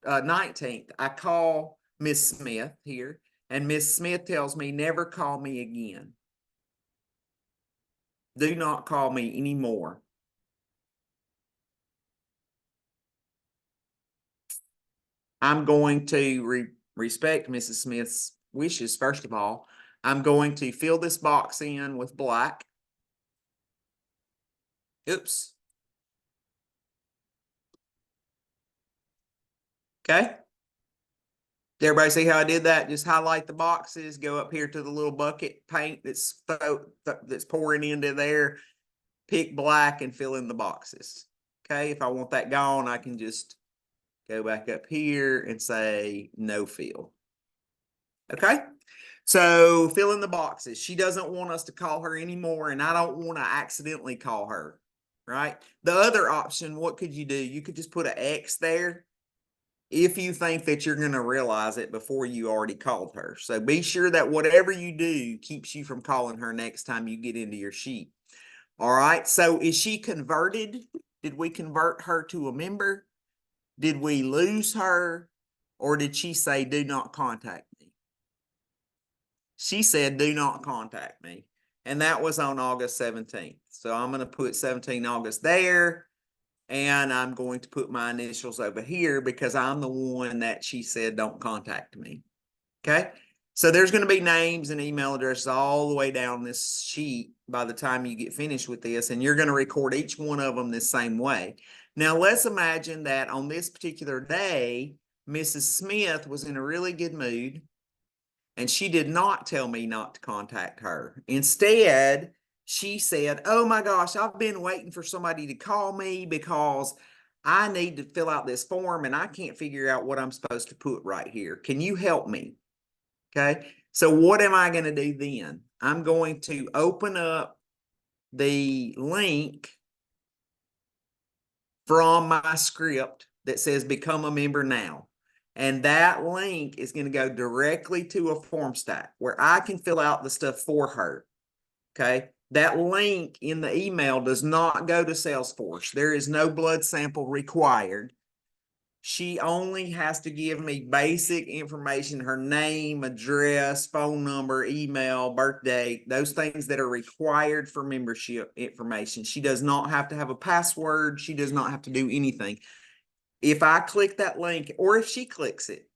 19th, I call Miss Smith here, and Miss Smith tells me, never call me again. Do not call me anymore. I'm going to respect Mrs. Smith's wishes. First of all, I'm going to fill this box in with black. Oops. Okay. Did everybody see how I did that? Just highlight the boxes, go up here to the little bucket paint that's pouring into there, pick black and fill in the boxes. Okay. If I want that gone, I can just go back up here and say no fill. Okay. So fill in the boxes. She doesn't want us to call her anymore, and I don't want to accidentally call her, right? The other option, what could you do? You could just put an X there if you think that you're going to realize it before you already called her. So be sure that whatever you do keeps you from calling her next time you get into your sheet. All right. So is she converted? Did we convert her to a member? Did we lose her? Or did she say, do not contact me? She said, do not contact me. And that was on August 17th. So I'm going to put 17 August there. And I'm going to put my initials over here because I'm the one that she said don't contact me. Okay. So there's going to be names and email addresses all the way down this sheet by the time you get finished with this. And you're going to record each one of them the same way. Now, let's imagine that on this particular day, Mrs. Smith was in a really good mood, and she did not tell me not to contact her. Instead, she said, oh my gosh, I've been waiting for somebody to call me because I need to fill out this form and I can't figure out what I'm supposed to put right here. Can you help me? Okay. So what am I going to do then? I'm going to open up the link from my script that says become a member now. And that link is going to go directly to a form stack where I can fill out the stuff for her. Okay. That link in the email does not go to Salesforce. There is no blood sample required. She only has to give me basic information, her name, address, phone number, email, birthday, those things that are required for membership information. She does not have to have a password. She does not have to do anything. If I click that link, or if she clicks it,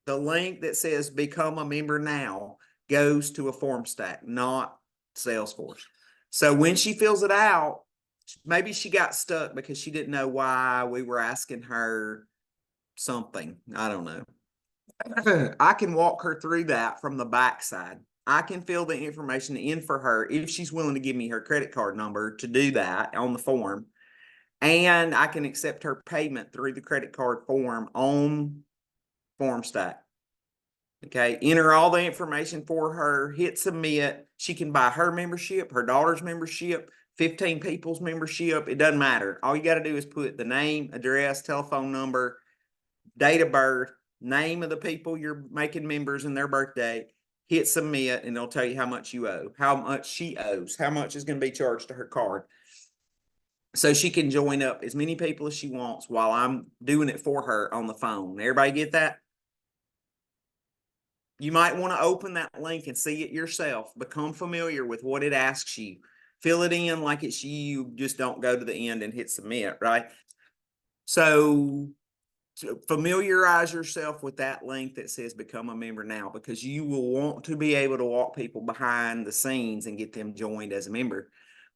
the link that says become a member now goes to a form stack, not Salesforce. So when she fills it out, maybe she got stuck because she didn't know why we were asking her something. I don't know. I can walk her through that from the backside. I can fill the information in for her if she's willing to give me her credit card number to do that on the form. And I can accept her payment through the credit card form on FormStack. Okay, enter all the information for her, hit submit. She can buy her membership, her daughter's membership, 15 people's membership. It doesn't matter. All you got to do is put the name, address, telephone number, date of birth, name of the people you're making members and their birthday, hit submit, and it'll tell you how much you owe, how much she owes, how much is going to be charged to her card. So she can join up as many people as she wants while I'm doing it for her on the phone. Everybody get that? You might want to open that link and see it yourself. Become familiar with what it asks you. Fill it in like it's you. Just don't go to the end and hit submit, right? So familiarize yourself with that link that says become a member now, because you will want to be able to walk people behind the scenes and get them joined as a member.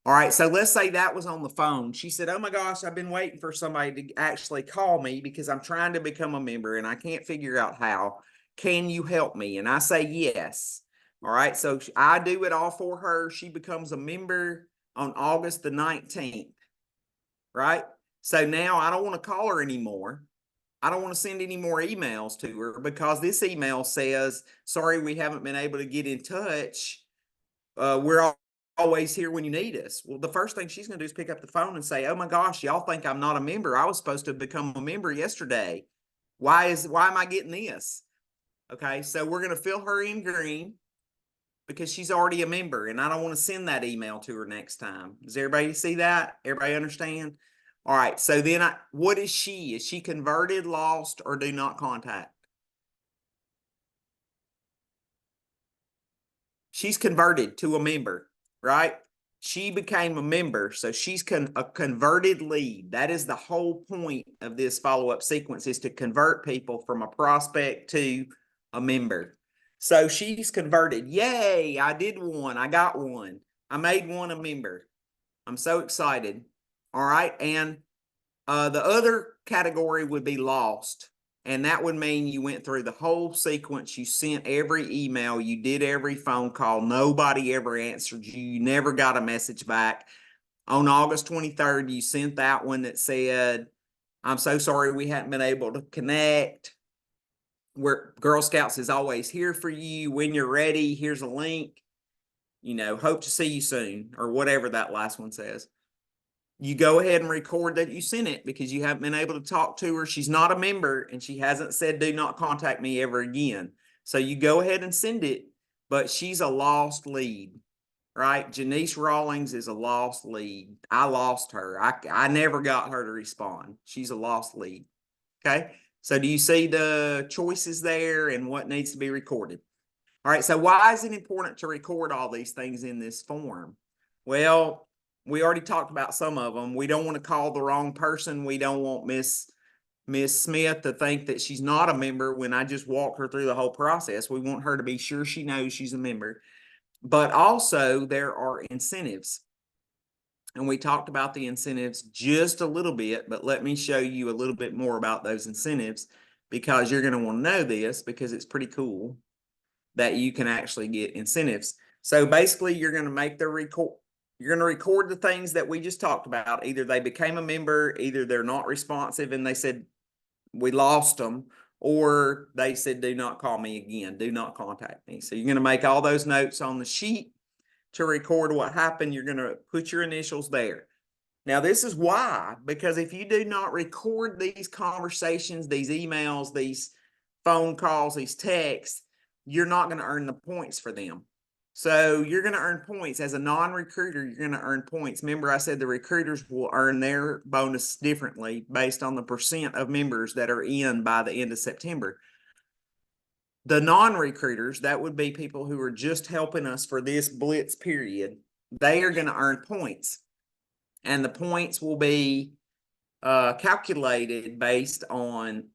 All right, so let's say that was on the phone. She said, oh my gosh, I've been waiting for somebody to actually call me because I'm trying to become a member and I can't figure out how. Can you help me? And I say yes. All right, so I do it all for her. She becomes a member on August the 19th, right? So now I don't want to call her anymore. I don't want to send any more emails to her because this email says, sorry, we haven't been able to get in touch. We're always here when you need us. Well, the first thing she's going to do is pick up the phone and say, oh my gosh, y'all think I'm not a member. I was supposed to become a member yesterday. Why am I getting this? Okay, so we're going to fill her in green because she's already a member and I don't want to send that email to her next time. Does everybody see that? Everybody understand? All right, so then what is she? Is she converted, lost, or do not contact? She's converted to a member, right? She became a member, so she's a converted lead. That is the whole point of this follow-up sequence, is to convert people from a prospect to a member. So she's converted. Yay, I did one. I got one. I made one a member. I'm so excited. All right, and the other category would be lost. And that would mean you went through the whole sequence. You sent every email. You did every phone call. Nobody ever answered you. You never got a message back. On August 23rd, you sent that one that said, I'm so sorry we hadn't been able to connect. Girl Scouts is always here for you. When you're ready, here's a link. Hope to see you soon, or whatever that last one says. You go ahead and record that you sent it because you haven't been able to talk to her. She's not a member and she hasn't said, do not contact me ever again. So you go ahead and send it, but she's a lost lead, right? Janice Rawlings is a lost lead. I lost her. I never got her to respond. She's a lost lead. Okay. So do you see the choices there and what needs to be recorded? All right. So why is it important to record all these things in this form? Well, we already talked about some of them. We don't want to call the wrong person. We don't want Miss Smith to think that she's not a member when I just walked her through the whole process. We want her to be sure she knows she's a member. But also there are incentives. And we talked about the incentives just a little bit, but let me show you a little bit more about those incentives, because you're going to want to know this because it's pretty cool that you can actually get incentives. So basically you're going to make the record. You're going to record the things that we just talked about. Either they became a member, either they're not responsive and they said we lost them, or they said do not call me again, do not contact me. So you're going to make all those notes on the sheet to record what happened. You're going to put your initials there. Now this is why, because if you do not record these conversations, these emails, these phone calls, these texts, you're not going to earn the points for them. So you're going to earn points as a non-recruiter. You're going to earn points. Remember, I said the recruiters will earn their bonus differently based on the percent of members that are in by the end of September. The non-recruiters, that would be people who are just helping us for this Blitz period, they are going to earn points. And the points will be calculated based on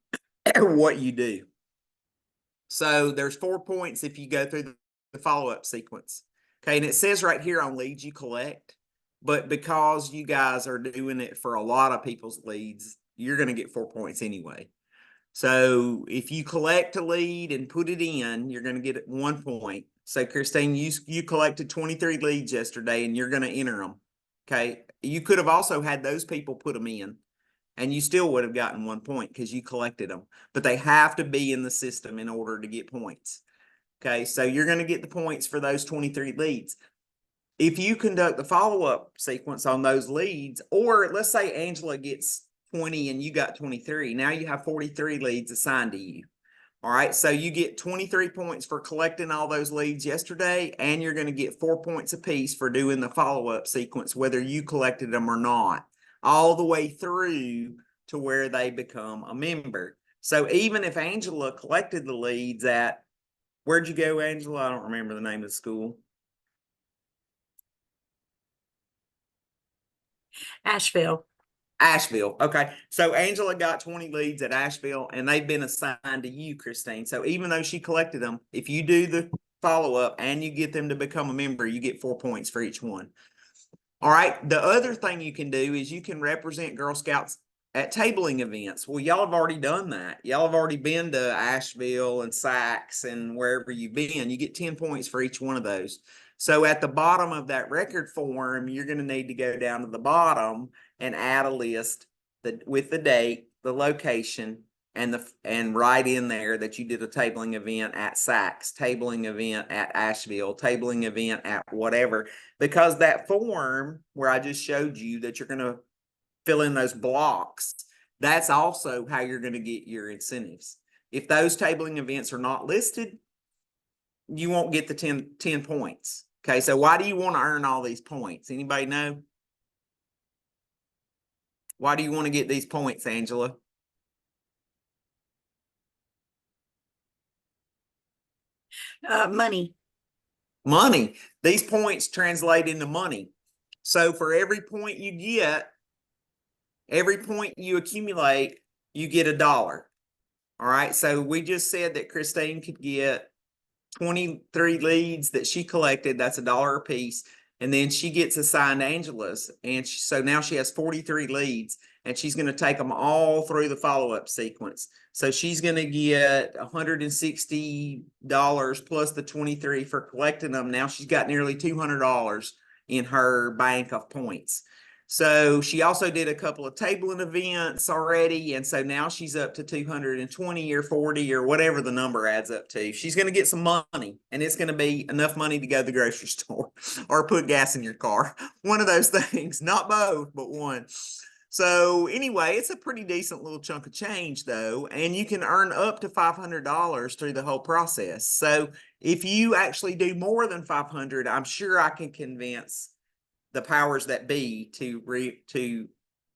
what you do. So there's 4 points if you go through the follow-up sequence. Okay, and it says right here on leads you collect, but because you guys are doing it for a lot of people's leads, you're going to get 4 points anyway. So if you collect a lead and put it in, you're going to get 1 point. So Christine, you collected 23 leads yesterday and you're going to enter them. Okay. You could have also had those people put them in and you still would have gotten 1 point because you collected them, but they have to be in the system in order to get points. Okay. So you're going to get the points for those 23 leads. If you conduct the follow-up sequence on those leads, or let's say Angela gets 20 and you got 23, now you have 43 leads assigned to you. All right, so you get 23 points for collecting all those leads yesterday, and you're going to get 4 points apiece for doing the follow-up sequence, whether you collected them or not, all the way through to where they become a member. So even if Angela collected the leads at, where'd you go, Angela? I don't remember the name of the school. Asheville. Okay. So Angela got 20 leads at Asheville and they've been assigned to you, Christine. So even though she collected them, if you do the follow-up and you get them to become a member, you get 4 points for each one. All right. The other thing you can do is you can represent Girl Scouts at tabling events. Well, y'all have already done that. Y'all have already been to Asheville and Saks and wherever you've been. You get 10 points for each one of those. So at the bottom of that record form, you're going to need to go down to the bottom and add a list with the date, the location, and write in there that you did a tabling event at Saks, tabling event at Asheville, tabling event at whatever, because that form where I just showed you that you're going to fill in those blocks, that's also how you're going to get your incentives. If those tabling events are not listed, you won't get the 10 points. Okay, so why do you want to earn all these points? Anybody know? Why do you want to get these points, Angela? Money. Money. These points translate into money. So for every point you get, every point you accumulate, you get $1. All right. So we just said that Christine could get 23 leads that she collected. That's $1 a piece. And then she gets assigned Angela's. And so now she has 43 leads and she's going to take them all through the follow-up sequence. So she's going to get $160 plus the 23 for collecting them. Now she's got nearly $200 in her bank of points. So she also did a couple of tabling events already. And so now she's up to 220 or 40 or whatever the number adds up to. She's going to get some money and it's going to be enough money to go to the grocery store or put gas in your car. One of those things, not both, but one. So anyway, it's a pretty decent little chunk of change though. And you can earn up to $500 through the whole process. So if you actually do more than 500, I'm sure I can convince the powers that be to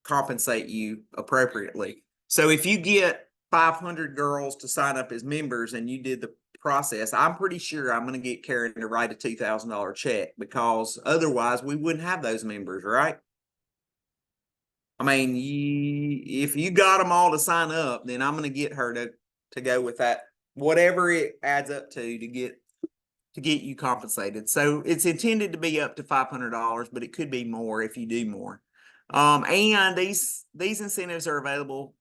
compensate you appropriately. So if you get 500 girls to sign up as members and you did the process, I'm pretty sure I'm going to get Karen to write a $2,000 check, because otherwise we wouldn't have those members, right? I mean, if you got them all to sign up, then I'm going to get her to go with that, whatever it adds up to get you compensated. So it's intended to be up to $500, but it could be more if you do more. And these incentives are available.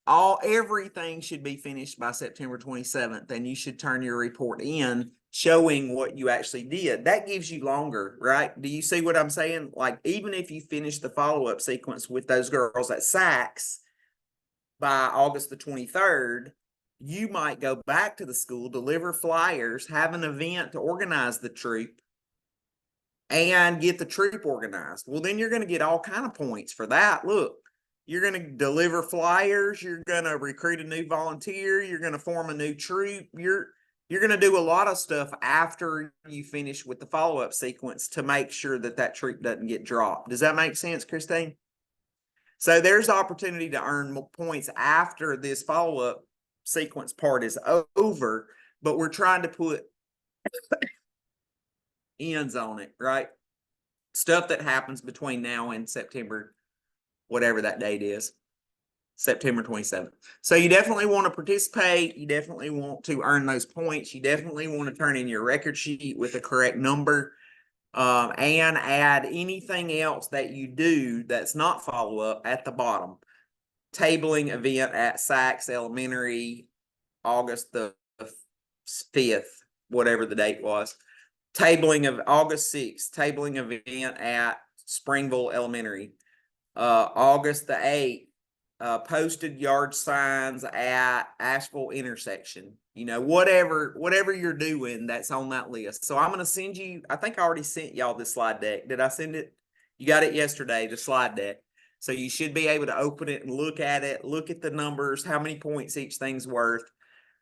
Everything should be finished by September 27th, and you should turn your report in showing what you actually did. That gives you longer, right? Do you see what I'm saying? Like, even if you finish the follow-up sequence with those girls at Saks by August the 23rd, you might go back to the school, deliver flyers, have an event to organize the troop, and get the troop organized. Well, then you're going to get all kind of points for that. Look, you're going to deliver flyers. You're going to recruit a new volunteer. You're going to form a new troop. You're going to do a lot of stuff after you finish with the follow-up sequence to make sure that troop doesn't get dropped. Does that make sense, Christine? So there's opportunity to earn more points after this follow-up sequence part is over, but we're trying to put ends on it, right? Stuff that happens between now and September, whatever that date is, September 27th. So you definitely want to participate. You definitely want to earn those points. You definitely want to turn in your record sheet with the correct number. And add anything else that you do that's not follow-up at the bottom. Tabling event at Sachs Elementary, August the 5th, whatever the date was. Tabling of August 6th, tabling event at Springville Elementary. August the 8th, posted yard signs at Asheville intersection. You know, whatever you're doing that's on that list. So I'm going to send you, I think I already sent y'all this slide deck. Did I send it? You got it yesterday, the slide deck. So you should be able to open it and look at it, look at the numbers, how many points each thing's worth.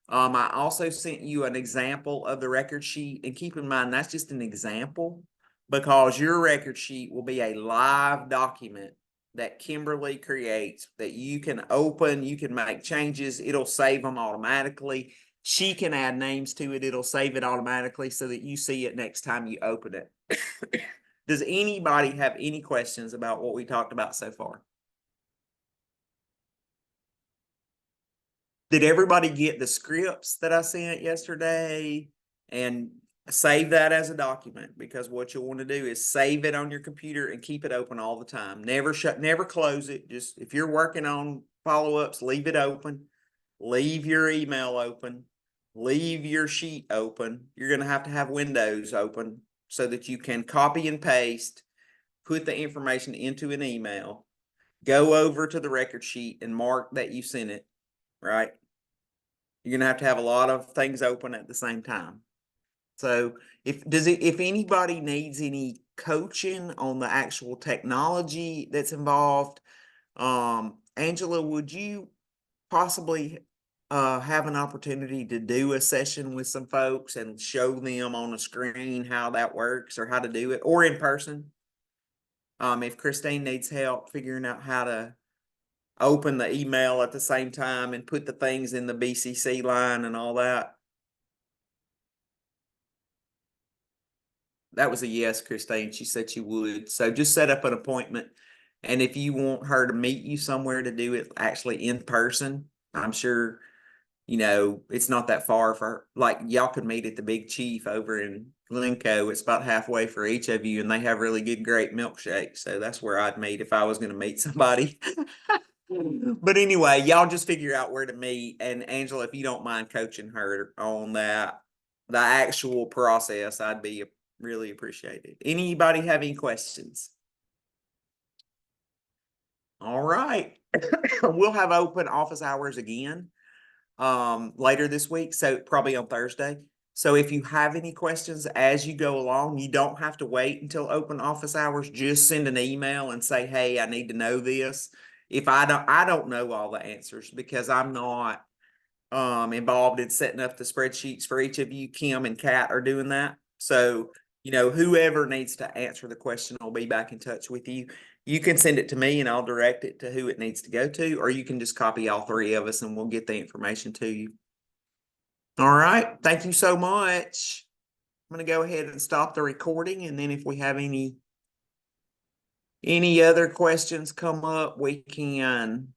I also sent you an example of the record sheet, and keep in mind, that's just an example, because your record sheet will be a live document that Kimberly creates that you can open, you can make changes. It'll save them automatically. She can add names to it. It'll save it automatically so that you see it next time you open it. Does anybody have any questions about what we talked about so far? Did everybody get the scripts that I sent yesterday? And save that as a document, because what you'll want to do is save it on your computer and keep it open all the time. Never close it. Just if you're working on follow-ups, leave it open. Leave your email open. Leave your sheet open. You're going to have Windows open so that you can copy and paste, put the information into an email, go over to the record sheet and mark that you sent it, right? You're going to have a lot of things open at the same time. So if anybody needs any coaching on the actual technology that's involved, Angela, would you possibly have an opportunity to do a session with some folks and show them on a screen how that works or how to do it, or in person? If Christine needs help figuring out how to open the email at the same time and put the things in the BCC line and all that. That was a yes, Christine. She said she would. So just set up an appointment. And if you want her to meet you somewhere to do it actually in person, I'm sure, it's not that far for her. Like, y'all could meet at the Big Chief over in Glencoe. It's about halfway for each of you, and they have really good, great milkshakes. So that's where I'd meet if I was going to meet somebody. But anyway, y'all just figure out where to meet. And Angela, if you don't mind coaching her on that, the actual process, I'd be really appreciated. Anybody have any questions? All right. We'll have open office hours again later this week, so probably on Thursday. So if you have any questions as you go along, you don't have to wait until open office hours. Just send an email and say, hey, I need to know this. If I don't know all the answers because I'm not involved in setting up the spreadsheets for each of you. Kim and Kat are doing that. So whoever needs to answer the question will be back in touch with you. You can send it to me and I'll direct it to who it needs to go to, or you can just copy all three of us and we'll get the information to you. All right. Thank you so much. I'm going to go ahead and stop the recording. And then if we have any other questions come up, we can